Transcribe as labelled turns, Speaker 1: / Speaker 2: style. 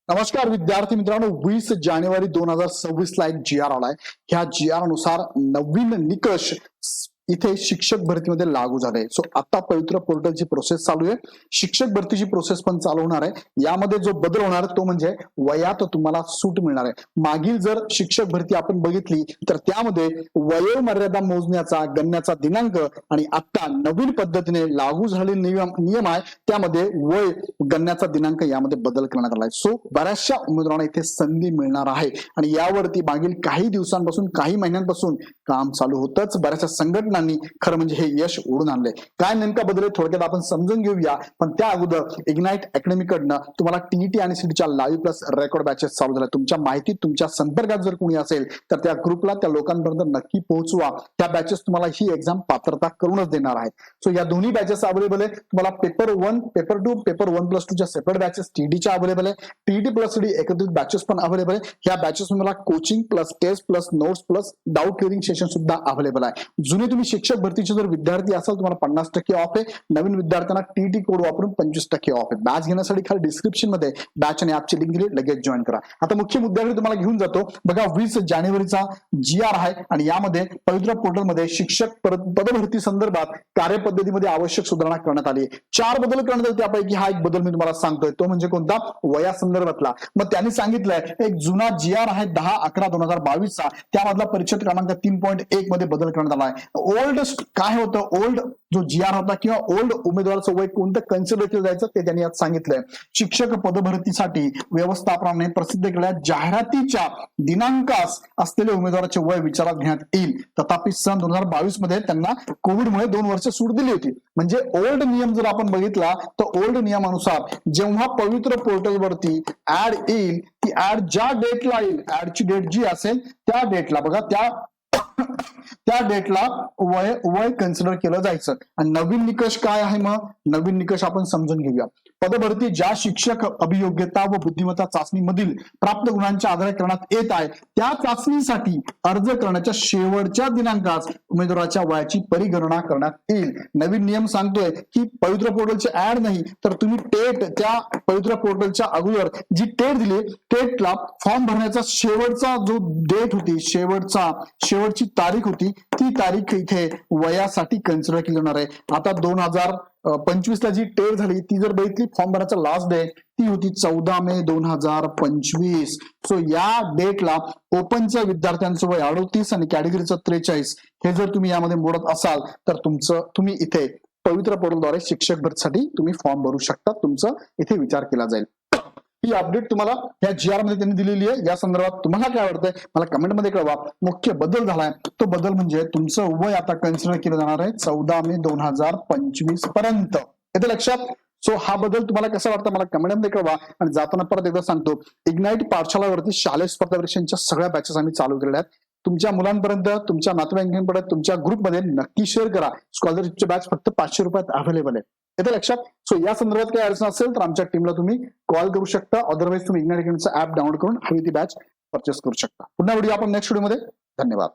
Speaker 1: नमस्कार विद्यार्थी मित्रांनो, 20 जानेवारी 2026 ला एक जी आर आलाय. ह्या जी आर नुसार नवीन निकष इथे शिक्षक भरतीमध्ये लागू झाले. सो आता पवित्र पोर्टलची प्रोसेस चालू आहे. शिक्षक भरतीची प्रोसेस पण चालू होणार आहे. यामध्ये जो बदल होणार तो म्हणजे वयात तुम्हाला सूट मिळणार आहे. मागील जर शिक्षक भरती आपण बघितली तर त्यामध्ये वयोमर्यादा मोजण्याचा गणण्याचा दिनांक आणि आता नवीन पद्धतीने लागू झालेले नियम आहे त्यामध्ये वय गणण्याचा दिनांक यामध्ये बदल करण्यात आलाय. सो बऱ्याचशा उमेदवारांना इथे संधी मिळणार आहे आणि यावरती मागील काही दिवसांपासून काही महिन्यांपासून काम चालू होतच. बऱ्याचशा संघटनांनी खरं म्हणजे हे यश ओढून आणले. काय नेमका बदल आहे थोडक्यात आपण समजून घेऊया, पण त्या अगोदर इग्नाइट अकॅडमी कडनं तुम्हाला टीईटी आणि सीईटीच्या लाईव्ह प्लस रेकॉर्ड बॅचेस चालू झाल्या. तुमच्या माहितीत तुमच्या संपर्कात जर कोणी असेल तर त्या ग्रुपला त्या लोकांपर्यंत नक्की पोहोचवा. त्या बॅचेस तुम्हाला ही एक्झाम पात्रता करूनच देणार आहेत. सो या दोन्ही बॅचेस अवेलेबल आहे. तुम्हाला पेपर 1, पेपर 2, पेपर 1+2च्या सेपरेट बॅचेस टीईटीच्या अवेलेबल आहे. टीईटी प्लस डी एकत्रित बॅचेस पण अवेलेबल आहे. या बॅचेस तुम्हाला coaching plus test plus notes plus doubt clearing session सुद्धा अवेलेबल आहे. जुने तुम्ही शिक्षक भरतीचे जर विद्यार्थी असाल तुम्हाला 50% ऑफ आहे. नवीन विद्यार्थ्यांना टीईटी कोड वापरून 25% ऑफ आहे. बॅच घेण्यासाठी खाली डिस्क्रिप्शन मध्ये बॅच आणि ऍपची लिंक दिली, लगेच जॉईन करा. आता मुख्य मुद्द्याकडे तुम्हाला घेऊन जातो. बघा 20 जानेवारीचा जी आर आहे आणि यामध्ये पवित्र पोर्टलमध्ये शिक्षक पदभरती संदर्भात कार्यपद्धतीमध्ये आवश्यक सुधारणा करण्यात आली आहे. 4 बदल करण्यात आले. त्यापैकी हा एक बदल मी तुम्हाला सांगतोय तो म्हणजे कोणता, वया संदर्भातला. मग त्यांनी सांगितलंय एक जुना जी आर आहे 10/11/2022 चा, त्यामधला परिच्छेद क्रमांक 3.1 मध्ये बदल करण्यात आला आहे. ओल्ड काय होतं, ओल्ड जो जी आर होता किंवा ओल्ड उमेदवाराचं वय कोणतं कन्सिडर केलं जायचं ते त्यांनी आज सांगितलंय. शिक्षक पदभरतीसाठी व्यवस्थापनाने प्रसिद्ध केलेल्या जाहिरातीच्या दिनांकास असलेले उमेदवाराचे वय विचारात घेण्यात येईल. तथापि सन 2022 मध्ये त्यांना कोविडमुळे 2 वर्ष सूट दिली होती. म्हणजे ओल्ड नियम जर आपण बघितला तर ओल्ड नियमानुसार जेव्हा पवित्र पोर्टलवरती ऍड येईल ती ऍड ज्या डेटला येईल, ऍडची डेट जी असेल त्या डेटला बघा त्या डेटला वय कन्सिडर केलं जायचं. आणि नवीन निकष काय आहे, मग नवीन निकष आपण समजून घेऊया. पदभरती ज्या शिक्षक अभियोग्यता व बुद्धिमत्ता चाचणी मधील प्राप्त गुणांच्या आधारे करण्यात येत आहे त्या चाचणीसाठी अर्ज करण्याच्या शेवटच्या दिनांकास उमेदवाराच्या वयाची परिगणना करण्यात येईल. नवीन नियम सांगतोय की पवित्र पोर्टलची ऍड नाही तर तुम्ही टेट, त्या पवित्र पोर्टलच्या अगोदर जी टेट दिली, टेटला फॉर्म भरण्याचा शेवटचा जो डेट होती, शेवटची तारीख होती, ती तारीख इथे वयासाठी कन्सिडर केली जाणार आहे. आता 2025 ला जी टेट झाली ती जर बघितली, फॉर्म भरायचा लास्ट डे ती होती 14 मे 2025. सो या डेटला ओपनच्या विद्यार्थ्यांचं वय 38 आणि कॅटेगरीचं 43 हे जर तुम्ही यामध्ये मोडत असाल तर तुम्ही इथे पवित्र पोर्टलद्वारे शिक्षक भरतीसाठी तुम्ही फॉर्म भरू शकता. तुमचं इथे विचार केला जाईल. ही अपडेट तुम्हाला या जी आर मध्ये त्यांनी दिलेली आहे. या संदर्भात तुम्हाला काय वाटतंय मला कमेंट मध्ये कळवा. मुख्य बदल झालाय तो बदल म्हणजे तुमचं वय आता कन्सिडर केलं जाणार आहे 14 मे 2025 पर्यंत. येते लक्षात. सो हा बदल तुम्हाला कसा वाटतं मला कमेंट मध्ये कळवा. आणि जाताना परत एकदा सांगतो, इग्नाइट पाठशालावरती शालेय स्पर्धा परीक्षांच्या सगळ्या बॅचेस आम्ही चालू केलेल्या आहेत. तुमच्या मुलांपर्यंत, तुमच्या नातेवाईकांपर्यंत, तुमच्या ग्रुपमध्ये नक्की शेअर करा. स्कॉलरशिपचे बॅच फक्त 500 रुपयात अवेलेबल आहे. येते लक्षात. सो या संदर्भात काही अडचण असेल तर आमच्या टीमला तुम्ही कॉल करू शकता. अदरवाईज तुम्ही इग्नाइट अकॅडमीचा ऍप डाउनलोड करून हवी ती बॅच परचेस करू शकता. पुन्हा व्हिडिओ आपण नेक्स्ट व्हिडिओमध्ये. धन्यवाद.